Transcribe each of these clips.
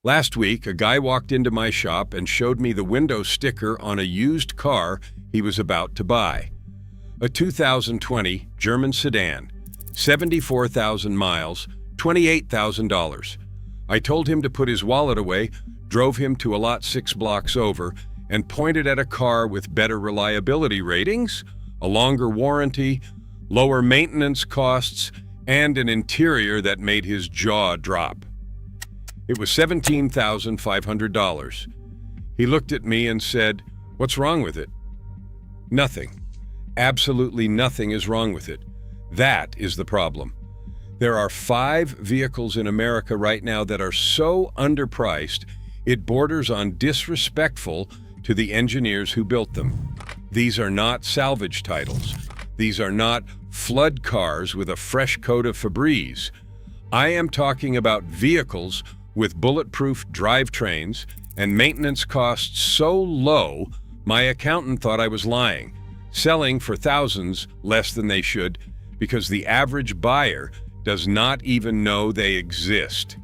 Last week, a guy walked into my shop and showed me the window sticker on a used car he was about to buy. A 2020 German sedan, 74,000 miles, $28,000. I told him to put his wallet away, drove him to a lot 6 blocks over, and pointed at a car with better reliability ratings, a longer warranty, lower maintenance costs, and an interior that made his jaw drop. It was $17,500. He looked at me and said, "What's wrong with it?" Nothing. Absolutely nothing is wrong with it. That is the problem. There are 5 vehicles in America right now that are so underpriced, it borders on disrespectful to the engineers who built them. These are not salvage titles. These are not flood cars with a fresh coat of Febreze. I am talking about vehicles with bulletproof drivetrains and maintenance costs so low, my accountant thought I was lying, selling for thousands less than they should because the average buyer does not even know they exist.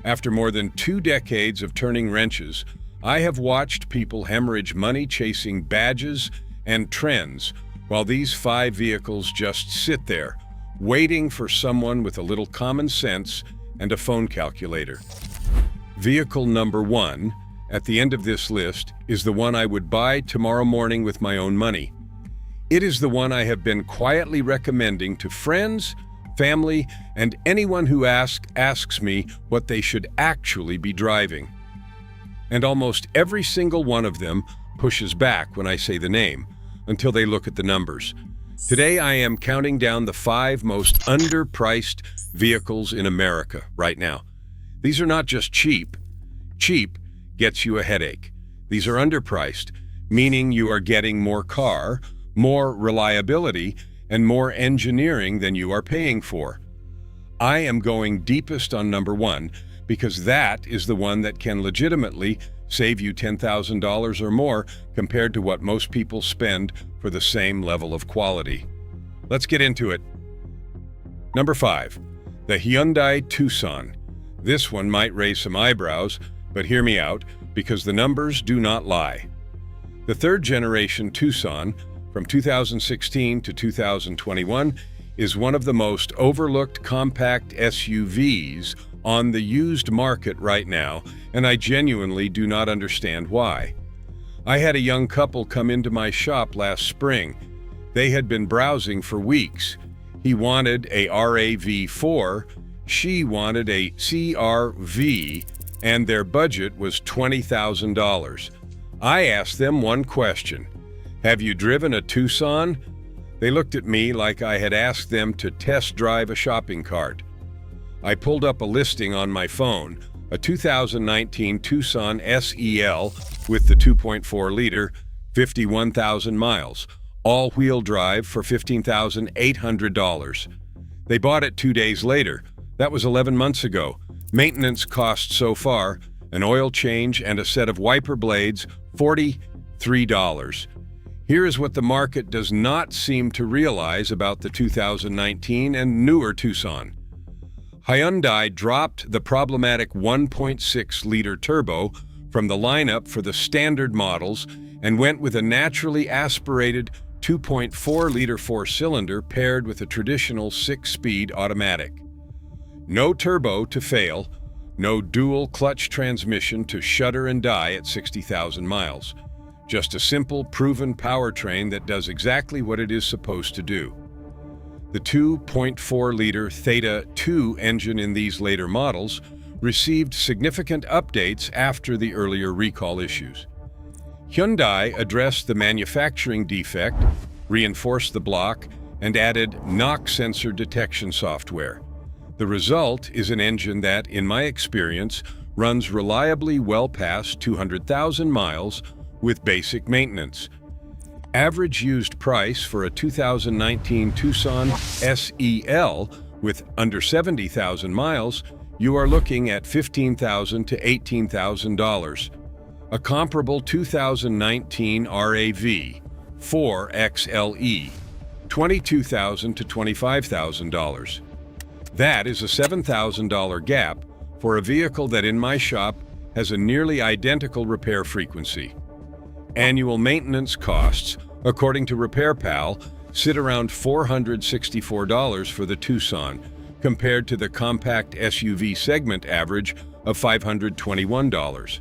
After more than 2 decades of turning wrenches, I have watched people hemorrhage money chasing badges and trends while these 5 vehicles just sit there, waiting for someone with a little common sense and a phone calculator. Vehicle number 1 at the end of this list is the one I would buy tomorrow morning with my own money. It is the one I have been quietly recommending to friends, family, and anyone who asks me what they should actually be driving. And almost every single one of them pushes back when I say the name, until they look at the numbers. Today I am counting down the 5 most underpriced vehicles in America right now. These are not just cheap. Cheap gets you a headache. These are underpriced, meaning you are getting more car, more reliability, and more engineering than you are paying for. I am going deepest on number 1 because that is the one that can legitimately save you $10,000 or more compared to what most people spend for the same level of quality. Let's get into it. Number 5, the Hyundai Tucson. This one might raise some eyebrows, but hear me out because the numbers do not lie. The 3rd generation Tucson from 2016 to 2021 is one of the most overlooked compact SUVs on the used market right now, and I genuinely do not understand why. I had a young couple come into my shop last spring. They had been browsing for weeks. He wanted a RAV4, she wanted a CRV, and their budget was $20,000. I asked them one question: "Have you driven a Tucson?" They looked at me like I had asked them to test drive a shopping cart. I pulled up a listing on my phone, a 2019 Tucson SEL with the 2.4-liter, 51,000 miles, all-wheel drive for $15,800. They bought it 2 days later. That was 11 months ago. Maintenance costs so far, an oil change and a set of wiper blades, $43. Here is what the market does not seem to realize about the 2019 and newer Tucson. Hyundai dropped the problematic 1.6-liter turbo from the lineup for the standard models and went with a naturally aspirated 2.4-liter 4-cylinder paired with a traditional 6-speed automatic. No turbo to fail, no dual clutch transmission to shudder and die at 60,000 miles. Just a simple, proven powertrain that does exactly what it is supposed to do. The 2.4-liter Theta 2 engine in these later models received significant updates after the earlier recall issues. Hyundai addressed the manufacturing defect, reinforced the block, and added knock sensor detection software. The result is an engine that, in my experience, runs reliably well past 200,000 miles with basic maintenance. Average used price for a 2019 Tucson SEL with under 70,000 miles, you are looking at $15,000 to $18,000. A comparable 2019 RAV 4XLE, $22,000 to $25,000. That is a $7,000 gap for a vehicle that in my shop has a nearly identical repair frequency. Annual maintenance costs, according to RepairPal, sit around $464 for the Tucson, compared to the compact SUV segment average of $521.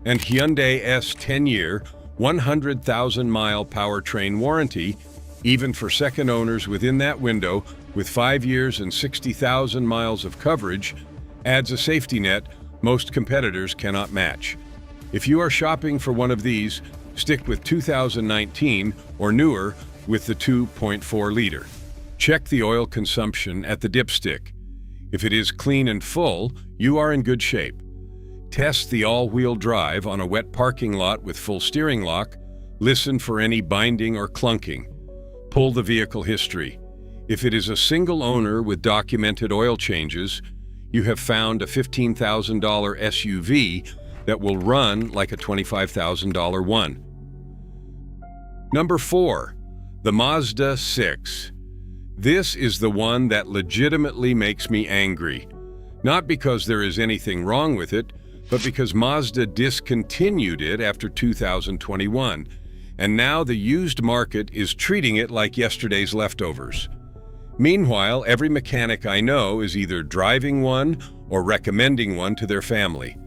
And Hyundai's 10-year, 100,000-mile powertrain warranty, even for second owners within that window with 5 years and 60,000 miles of coverage, adds a safety net most competitors cannot match. If you are shopping for one of these, stick with 2019 or newer with the 2.4-liter. Check the oil consumption at the dipstick. If it is clean and full, you are in good shape. Test the all-wheel drive on a wet parking lot with full steering lock. Listen for any binding or clunking. Pull the vehicle history. If it is a single owner with documented oil changes, you have found a $15,000 SUV that will run like a $25,000 one. Number 4. The Mazda 6. This is the one that legitimately makes me angry. Not because there is anything wrong with it, but because Mazda discontinued it after 2021, and now the used market is treating it like yesterday's leftovers. Meanwhile, every mechanic I know is either driving one or recommending one to their family.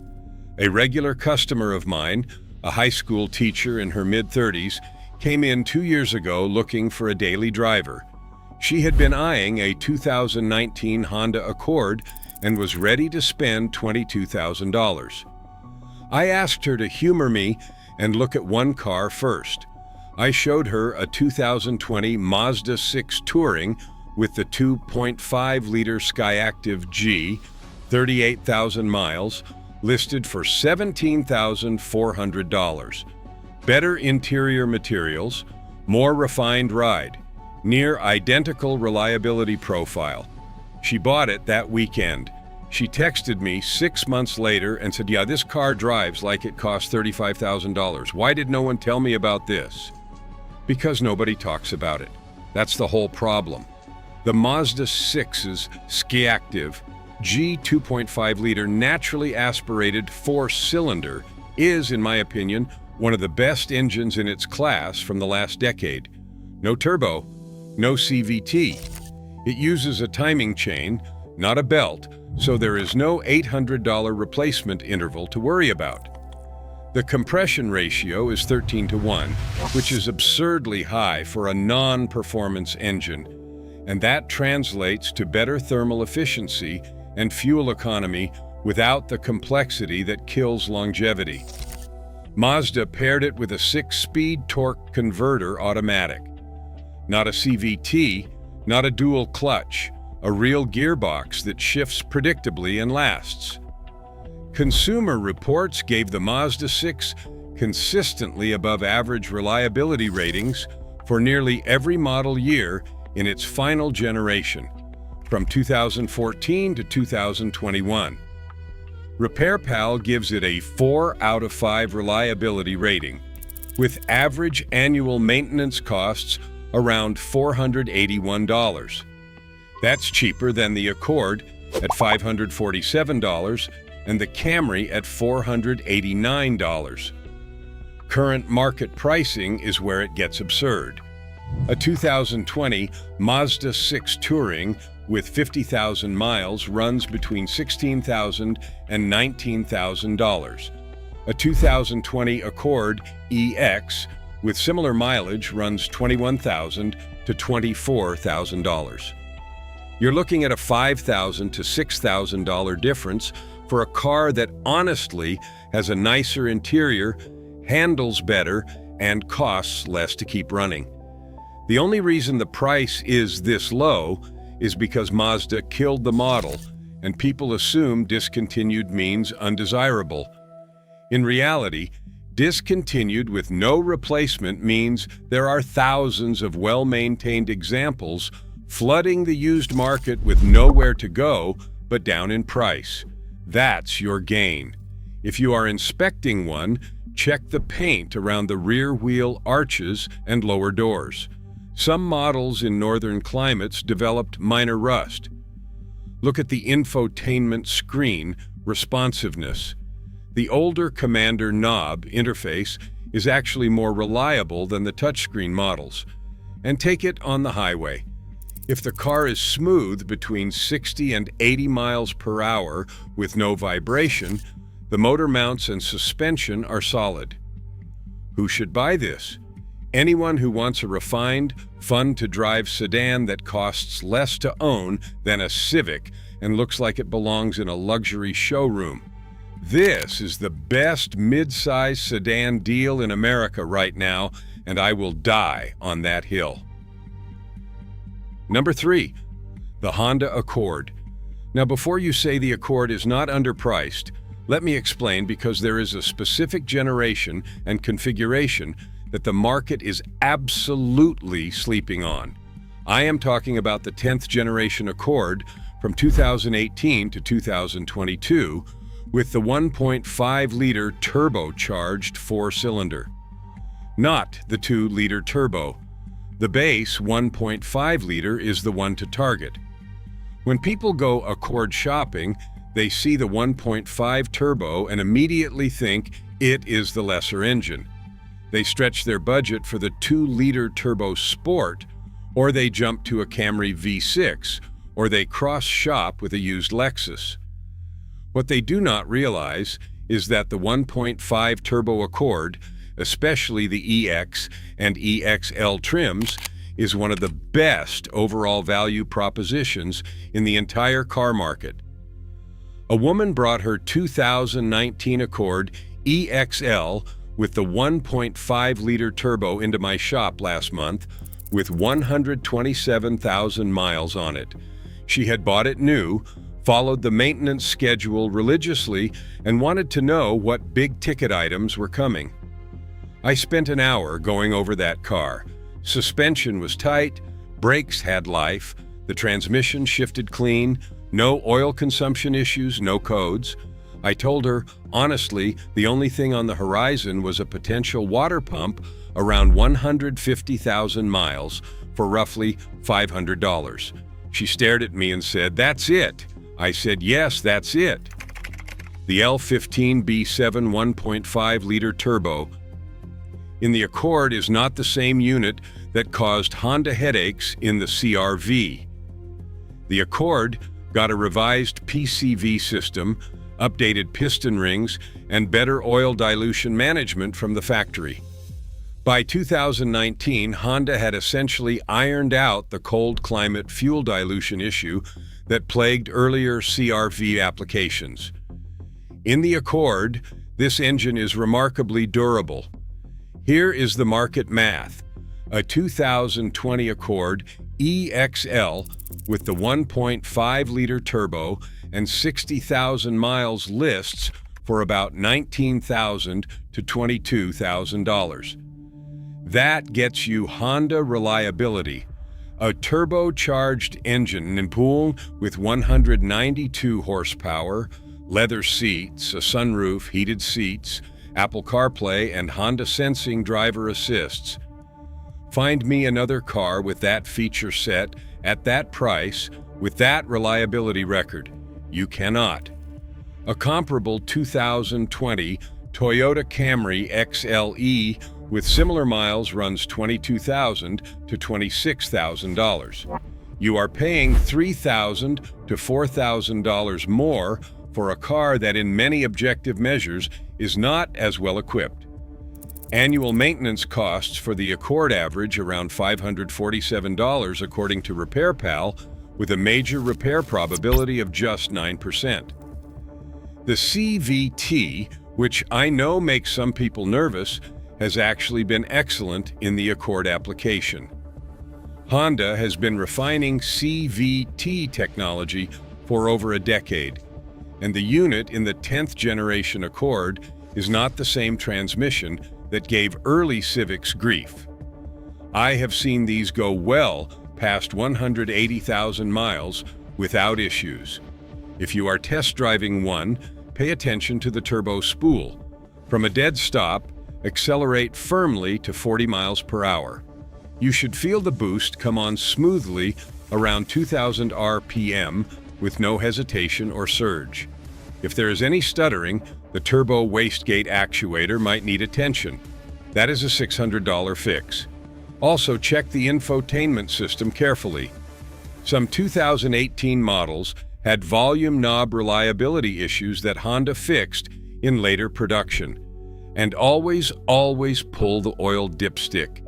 A regular customer of mine, a high school teacher in her mid-30s, came in 2 years ago looking for a daily driver. She had been eyeing a 2019 Honda Accord and was ready to spend $22,000. I asked her to humor me and look at one car first. I showed her a 2020 Mazda 6 Touring with the 2.5-liter Skyactiv G, 38,000 miles, listed for $17,400. Better interior materials, more refined ride, near identical reliability profile. She bought it that weekend. She texted me 6 months later and said, "Yeah, this car drives like it cost $35,000. Why did no one tell me about this?" Because nobody talks about it. That's the whole problem. The Mazda 6's Skyactiv G 2.5-liter naturally aspirated 4-cylinder is, in my opinion, one of the best engines in its class from the last decade. No turbo, no CVT. It uses a timing chain, not a belt, so there is no $800 replacement interval to worry about. The compression ratio is 13:1, which is absurdly high for a non-performance engine, and that translates to better thermal efficiency and fuel economy without the complexity that kills longevity. Mazda paired it with a 6-speed torque converter automatic. Not a CVT, not a dual clutch, a real gearbox that shifts predictably and lasts. Consumer Reports gave the Mazda 6 consistently above average reliability ratings for nearly every model year in its final generation, from 2014 to 2021. RepairPal gives it a 4 out of 5 reliability rating, with average annual maintenance costs around $481. That's cheaper than the Accord at $547 and the Camry at $489. Current market pricing is where it gets absurd. A 2020 Mazda 6 Touring with 50,000 miles runs between $16,000 and $19,000. A 2020 Accord EX with similar mileage runs $21,000 to $24,000. You're looking at a $5,000 to $6,000 difference for a car that honestly has a nicer interior, handles better, and costs less to keep running. The only reason the price is this low is because Mazda killed the model, and people assume discontinued means undesirable. In reality, discontinued with no replacement means there are thousands of well-maintained examples flooding the used market with nowhere to go but down in price. That's your gain. If you are inspecting one, check the paint around the rear wheel arches and lower doors. Some models in northern climates developed minor rust. Look at the infotainment screen responsiveness. The older Commander knob interface is actually more reliable than the touchscreen models. And take it on the highway. If the car is smooth between 60 and 80 miles per hour with no vibration, the motor mounts and suspension are solid. Who should buy this? Anyone who wants a refined, fun-to-drive sedan that costs less to own than a Civic and looks like it belongs in a luxury showroom. This is the best mid-size sedan deal in America right now, and I will die on that hill. Number 3, the Honda Accord. Now, before you say the Accord is not underpriced, let me explain, because there is a specific generation and configuration that the market is absolutely sleeping on. I am talking about the 10th generation Accord from 2018 to 2022 with the 1.5-liter turbocharged 4-cylinder. Not the 2-liter turbo. The base 1.5-liter is the one to target. When people go Accord shopping, they see the 1.5 turbo and immediately think it is the lesser engine. They stretch their budget for the 2-liter turbo sport, or they jump to a Camry V6, or they cross-shop with a used Lexus. What they do not realize is that the 1.5 turbo Accord, especially the EX and EXL trims, is one of the best overall value propositions in the entire car market. A woman brought her 2019 Accord EXL with the 1.5-liter turbo into my shop last month with 127,000 miles on it. She had bought it new, followed the maintenance schedule religiously, and wanted to know what big-ticket items were coming. I spent an hour going over that car. Suspension was tight, brakes had life, the transmission shifted clean, no oil consumption issues, no codes. I told her, honestly, the only thing on the horizon was a potential water pump around 150,000 miles for roughly $500. She stared at me and said, "That's it." I said, "Yes, that's it." The L15B7 1.5-liter turbo in the Accord is not the same unit that caused Honda headaches in the CR-V. The Accord got a revised PCV system, updated piston rings, and better oil dilution management from the factory. By 2019, Honda had essentially ironed out the cold climate fuel dilution issue that plagued earlier CR-V applications. In the Accord, this engine is remarkably durable. Here is the market math. A 2020 Accord EXL with the 1.5-liter turbo and 60,000 miles lists for about $19,000 to $22,000. That gets you Honda reliability. A turbocharged engine in pool with 192 horsepower, leather seats, a sunroof, heated seats, Apple CarPlay, and Honda Sensing driver assists. Find me another car with that feature set, at that price, with that reliability record. You cannot. A comparable 2020 Toyota Camry XLE with similar miles runs $22,000 to $26,000. You are paying $3,000 to $4,000 more for a car that in many objective measures is not as well equipped. Annual maintenance costs for the Accord average around $547 according to RepairPal, with a major repair probability of just 9%. The CVT, which I know makes some people nervous, has actually been excellent in the Accord application. Honda has been refining CVT technology for over a decade, and the unit in the 10th generation Accord is not the same transmission that gave early Civics grief. I have seen these go well past 180,000 miles without issues. If you are test driving one, pay attention to the turbo spool. From a dead stop, accelerate firmly to 40 miles per hour. You should feel the boost come on smoothly around 2,000 RPM with no hesitation or surge. If there is any stuttering, the turbo wastegate actuator might need attention. That is a $600 fix. Also, check the infotainment system carefully. Some 2018 models had volume knob reliability issues that Honda fixed in later production. And always pull the oil dipstick.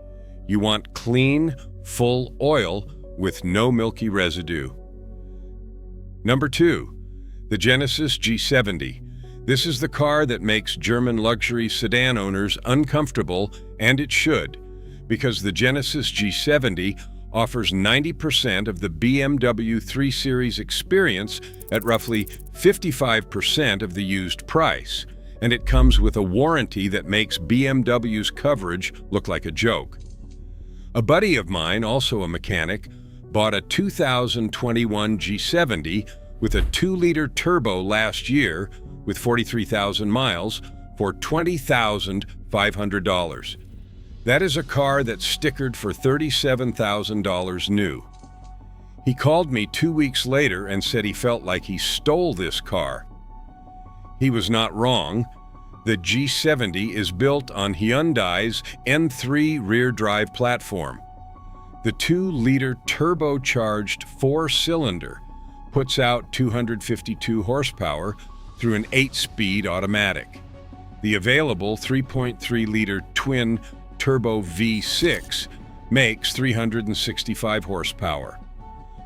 You want clean, full oil with no milky residue. Number 2. The Genesis G70. This is the car that makes German luxury sedan owners uncomfortable, and it should, because the Genesis G70 offers 90% of the BMW 3 Series experience at roughly 55% of the used price, and it comes with a warranty that makes BMW's coverage look like a joke. A buddy of mine, also a mechanic, bought a 2021 G70 with a 2-liter turbo last year with 43,000 miles for $20,500. That is a car that's stickered for $37,000 new. He called me 2 weeks later and said he felt like he stole this car. He was not wrong. The G70 is built on Hyundai's N3 rear-drive platform. The 2-liter turbocharged 4-cylinder puts out 252 horsepower through an 8-speed automatic. The available 3.3-liter twin turbo V6 makes 365 horsepower.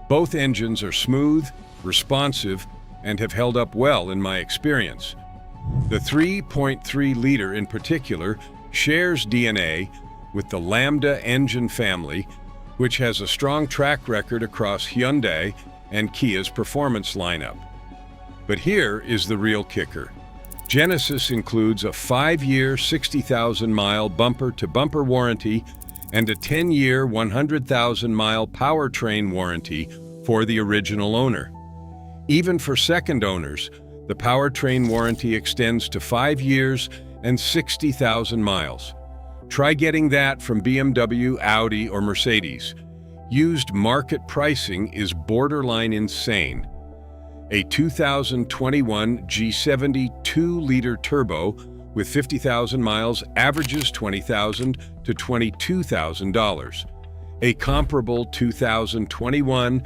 Both engines are smooth, responsive, and have held up well in my experience. The 3.3-liter in particular shares DNA with the Lambda engine family, which has a strong track record across Hyundai and Kia's performance lineup. But here is the real kicker. Genesis includes a 5-year, 60,000-mile bumper-to-bumper warranty and a 10-year, 100,000-mile powertrain warranty for the original owner. Even for second owners, the powertrain warranty extends to 5 years and 60,000 miles. Try getting that from BMW, Audi, or Mercedes. Used market pricing is borderline insane. A 2021 G70 2-liter turbo with 50,000 miles averages $20,000 to $22,000. A comparable 2021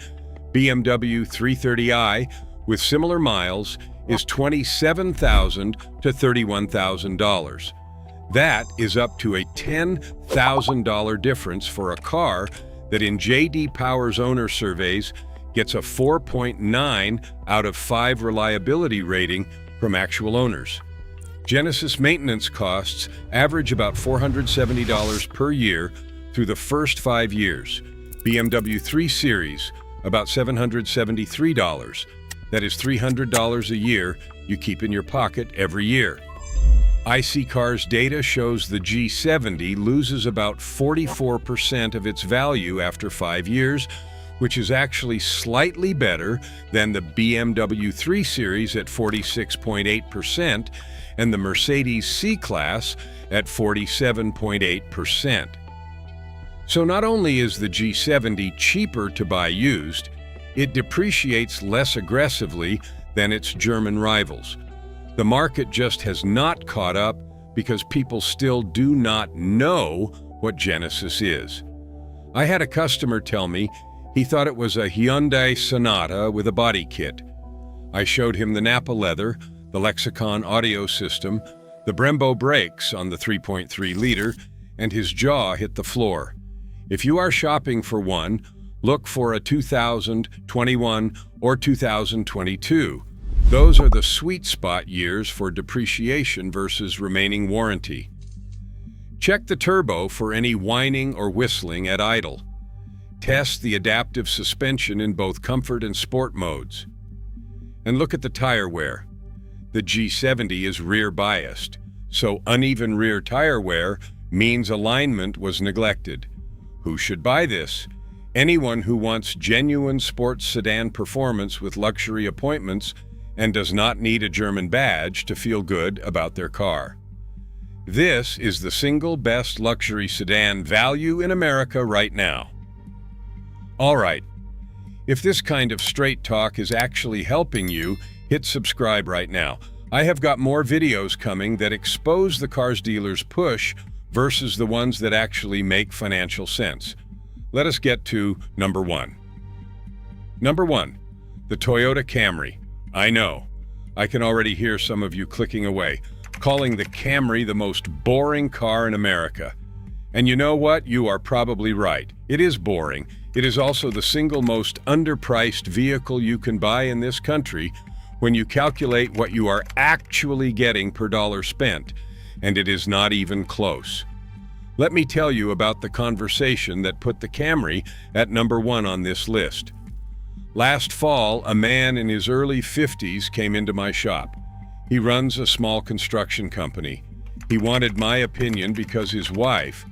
BMW 330i with similar miles is $27,000 to $31,000. That is up to a $10,000 difference for a car that in J.D. Power's owner surveys gets a 4.9 out of 5 reliability rating from actual owners. Genesis maintenance costs average about $470 per year through the first 5 years. BMW 3 Series, about $773. That is $300 a year you keep in your pocket every year. IC-Cars data shows the G70 loses about 44% of its value after 5 years, which is actually slightly better than the BMW 3 Series at 46.8% and the Mercedes C-Class at 47.8%. So not only is the G70 cheaper to buy used, it depreciates less aggressively than its German rivals. The market just has not caught up because people still do not know what Genesis is. I had a customer tell me he thought it was a Hyundai Sonata with a body kit. I showed him the Napa leather, the Lexicon audio system, the Brembo brakes on the 3.3-liter, and his jaw hit the floor. If you are shopping for one, look for a 2021 or 2022. Those are the sweet spot years for depreciation versus remaining warranty. Check the turbo for any whining or whistling at idle. Test the adaptive suspension in both comfort and sport modes. And look at the tire wear. The G70 is rear biased, so uneven rear tire wear means alignment was neglected. Who should buy this? Anyone who wants genuine sports sedan performance with luxury appointments and does not need a German badge to feel good about their car. This is the single best luxury sedan value in America right now. All right, if this kind of straight talk is actually helping you, hit subscribe right now. I have got more videos coming that expose the cars dealers push versus the ones that actually make financial sense. Let us get to number one. Number one, the Toyota Camry. I know. I can already hear some of you clicking away, calling the Camry the most boring car in America. And you know what? You are probably right. It is boring. It is also the single most underpriced vehicle you can buy in this country when you calculate what you are actually getting per dollar spent, and it is not even close. Let me tell you about the conversation that put the Camry at number one on this list. Last fall, a man in his early 50s came into my shop. He runs a small construction company. He wanted my opinion because his wife,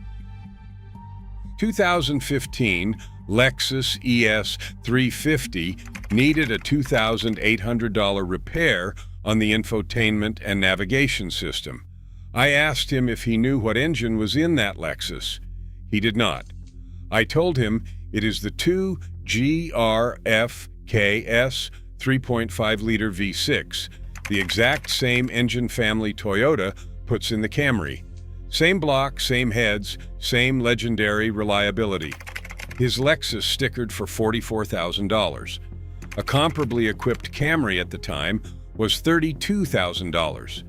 2015 Lexus ES 350, needed a $2,800 repair on the infotainment and navigation system. I asked him if he knew what engine was in that Lexus. He did not. I told him it is the 2 GRFKS 3.5-liter V6, the exact same engine family Toyota puts in the Camry. Same block, same heads, same legendary reliability. His Lexus stickered for $44,000. A comparably equipped Camry at the time was $32,000.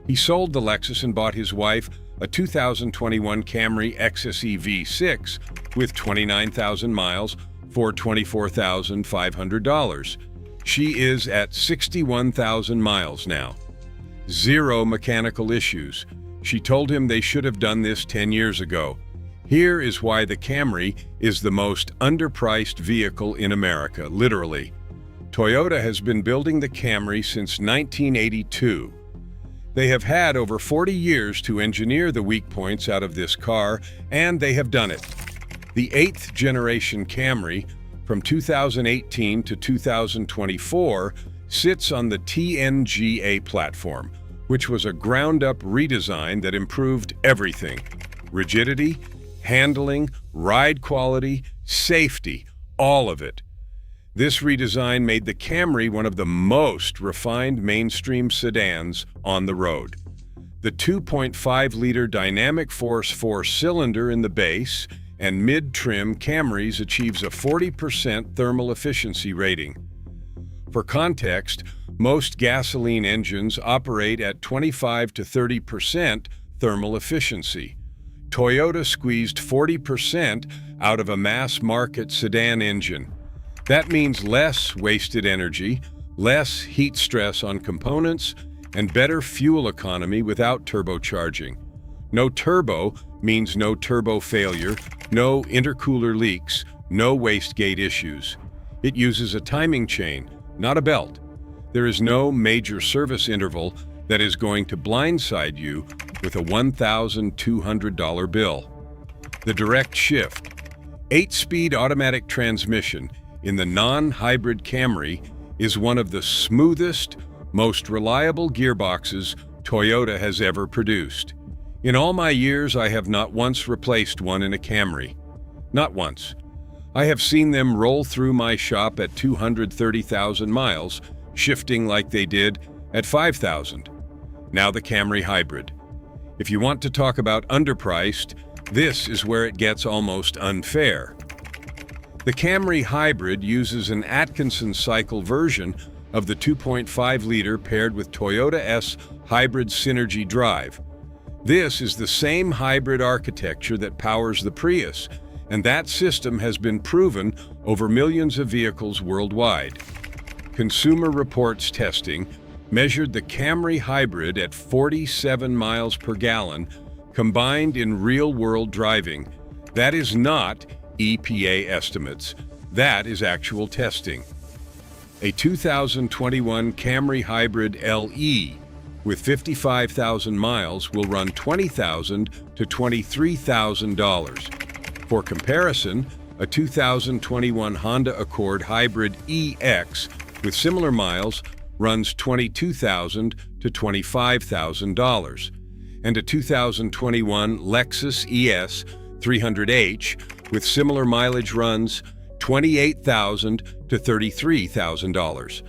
He sold the Lexus and bought his wife a 2021 Camry XSE V6 with 29,000 miles for $24,500. She is at 61,000 miles now. Zero mechanical issues. She told him they should have done this 10 years ago. Here is why the Camry is the most underpriced vehicle in America, literally. Toyota has been building the Camry since 1982. They have had over 40 years to engineer the weak points out of this car, and they have done it. The 8th generation Camry, from 2018 to 2024, sits on the TNGA platform, which was a ground-up redesign that improved everything: rigidity, handling, ride quality, safety, all of it. This redesign made the Camry one of the most refined mainstream sedans on the road. The 2.5-liter dynamic force 4-cylinder in the base and mid-trim Camrys achieves a 40% thermal efficiency rating. For context, most gasoline engines operate at 25 to 30% thermal efficiency. Toyota squeezed 40% out of a mass-market sedan engine. That means less wasted energy, less heat stress on components, and better fuel economy without turbocharging. No turbo means no turbo failure, no intercooler leaks, no wastegate issues. It uses a timing chain, not a belt. There is no major service interval that is going to blindside you with a $1,200 bill. The direct shift, 8-speed automatic transmission in the non-hybrid Camry is one of the smoothest, most reliable gearboxes Toyota has ever produced. In all my years, I have not once replaced one in a Camry. Not once. I have seen them roll through my shop at 230,000 miles, shifting like they did at 5,000. Now the Camry Hybrid. If you want to talk about underpriced, this is where it gets almost unfair. The Camry Hybrid uses an Atkinson cycle version of the 2.5-liter paired with Toyota S Hybrid Synergy Drive. This is the same hybrid architecture that powers the Prius, and that system has been proven over millions of vehicles worldwide. Consumer Reports testing measured the Camry Hybrid at 47 miles per gallon combined in real-world driving. That is not EPA estimates. That is actual testing. A 2021 Camry Hybrid LE with 55,000 miles will run $20,000 to $23,000. For comparison, a 2021 Honda Accord Hybrid EX with similar miles runs $22,000 to $25,000, and a 2021 Lexus ES 300H with similar mileage runs $28,000 to $33,000.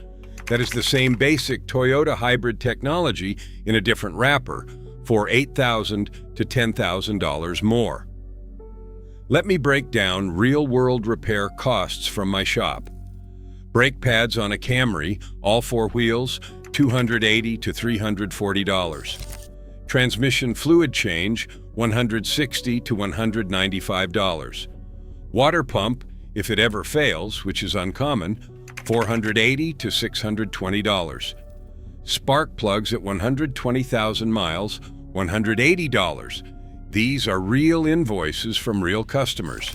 That is the same basic Toyota hybrid technology in a different wrapper for $8,000 to $10,000 more. Let me break down real-world repair costs from my shop. Brake pads on a Camry, all four wheels, $280 to $340. Transmission fluid change, $160 to $195. Water pump, if it ever fails, which is uncommon, $480 to $620. Spark plugs at 120,000 miles, $180. These are real invoices from real customers.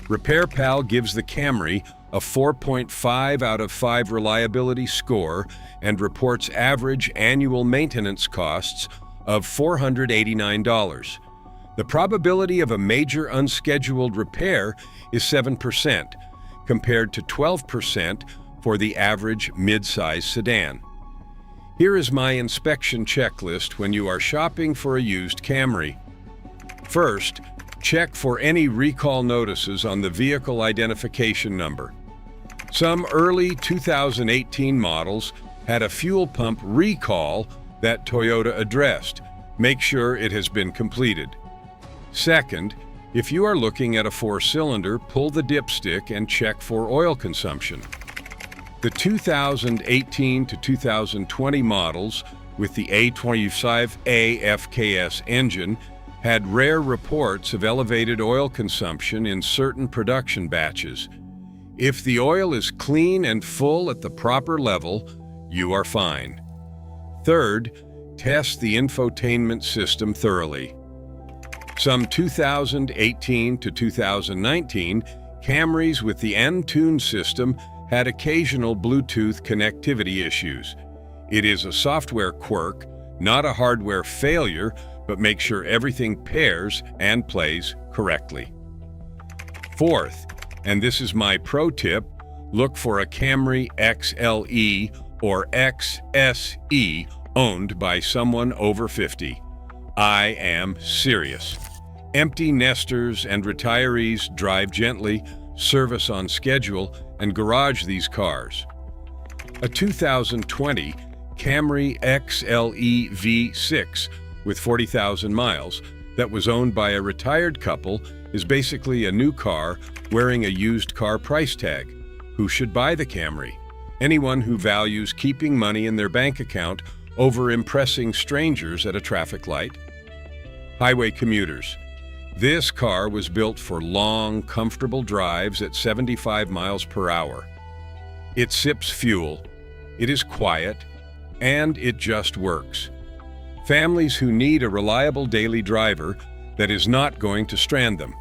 RepairPal gives the Camry a 4.5 out of 5 reliability score and reports average annual maintenance costs of $489. The probability of a major unscheduled repair is 7%, compared to 12% for the average mid-size sedan. Here is my inspection checklist when you are shopping for a used Camry. First, check for any recall notices on the vehicle identification number. Some early 2018 models had a fuel pump recall that Toyota addressed. Make sure it has been completed. Second, if you are looking at a 4-cylinder, pull the dipstick and check for oil consumption. The 2018 to 2020 models with the A25A FKS engine had rare reports of elevated oil consumption in certain production batches. If the oil is clean and full at the proper level, you are fine. Third, test the infotainment system thoroughly. Some 2018 to 2019 Camrys with the N-Tune system had occasional Bluetooth connectivity issues. It is a software quirk, not a hardware failure, but make sure everything pairs and plays correctly. Fourth, and this is my pro tip, look for a Camry XLE or XSE owned by someone over 50. I am serious. Empty nesters and retirees drive gently, service on schedule, and garage these cars. A 2020 Camry XLE V6 with 40,000 miles that was owned by a retired couple is basically a new car wearing a used car price tag. Who should buy the Camry? Anyone who values keeping money in their bank account over impressing strangers at a traffic light. Highway commuters. This car was built for long, comfortable drives at 75 miles per hour. It sips fuel, it is quiet, and it just works. Families who need a reliable daily driver that is not going to strand them.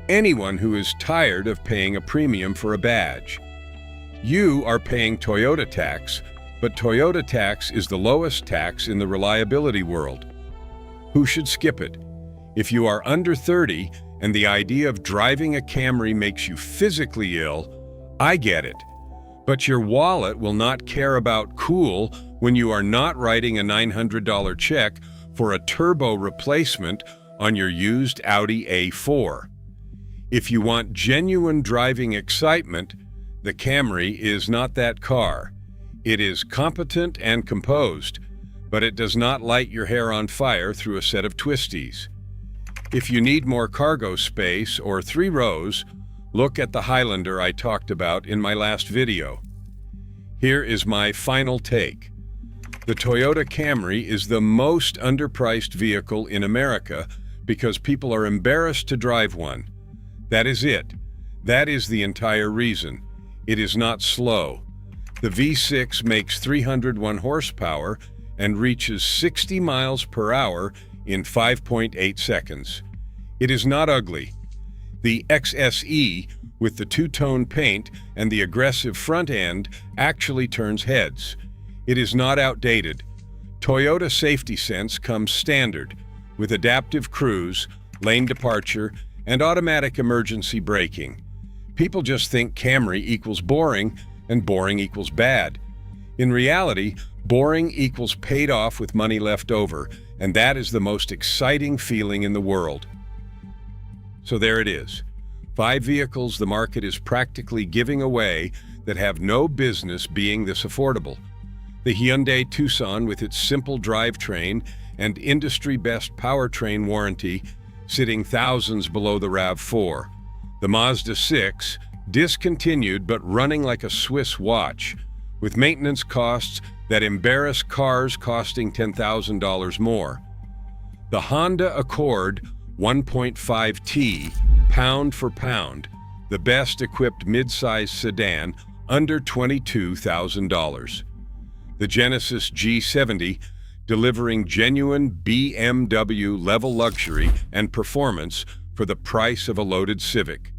Anyone who is tired of paying a premium for a badge. You are paying Toyota tax, but Toyota tax is the lowest tax in the reliability world. Who should skip it? If you are under 30 and the idea of driving a Camry makes you physically ill, I get it. But your wallet will not care about cool when you are not writing a $900 check for a turbo replacement on your used Audi A4. If you want genuine driving excitement, the Camry is not that car. It is competent and composed, but it does not light your hair on fire through a set of twisties. If you need more cargo space or 3 rows, look at the Highlander I talked about in my last video. Here is my final take. The Toyota Camry is the most underpriced vehicle in America because people are embarrassed to drive one. That is it. That is the entire reason. It is not slow. The V6 makes 301 horsepower and reaches 60 miles per hour in 5.8 seconds. It is not ugly. The XSE, with the two-tone paint and the aggressive front end, actually turns heads. It is not outdated. Toyota Safety Sense comes standard, with adaptive cruise, lane departure, and automatic emergency braking. People just think Camry equals boring, and boring equals bad. In reality, boring equals paid off with money left over, and that is the most exciting feeling in the world. So there it is. 5 vehicles the market is practically giving away that have no business being this affordable. The Hyundai Tucson, with its simple drivetrain and industry-best powertrain warranty, sitting thousands below the RAV4. The Mazda 6, discontinued but running like a Swiss watch, with maintenance costs that embarrass cars costing $10,000 more. The Honda Accord 1.5T, pound for pound, the best equipped midsize sedan, under $22,000. The Genesis G70, delivering genuine BMW-level luxury and performance for the price of a loaded Civic.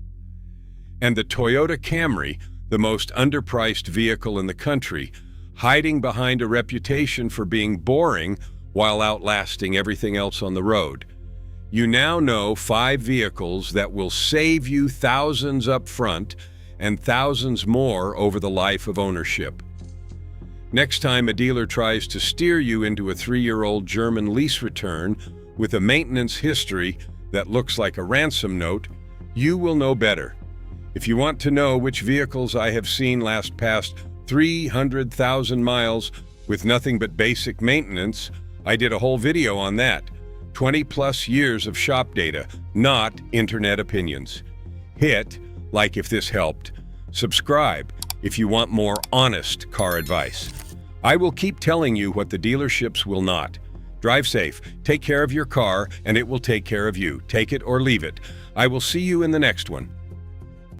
And the Toyota Camry, the most underpriced vehicle in the country, hiding behind a reputation for being boring while outlasting everything else on the road. You now know 5 vehicles that will save you thousands up front and thousands more over the life of ownership. Next time a dealer tries to steer you into a 3-year-old German lease return with a maintenance history that looks like a ransom note, you will know better. If you want to know which vehicles I have seen last past 300,000 miles with nothing but basic maintenance, I did a whole video on that. 20+ years of shop data, not internet opinions. Hit like if this helped. Subscribe if you want more honest car advice. I will keep telling you what the dealerships will not. Drive safe, take care of your car, and it will take care of you. Take it or leave it. I will see you in the next one.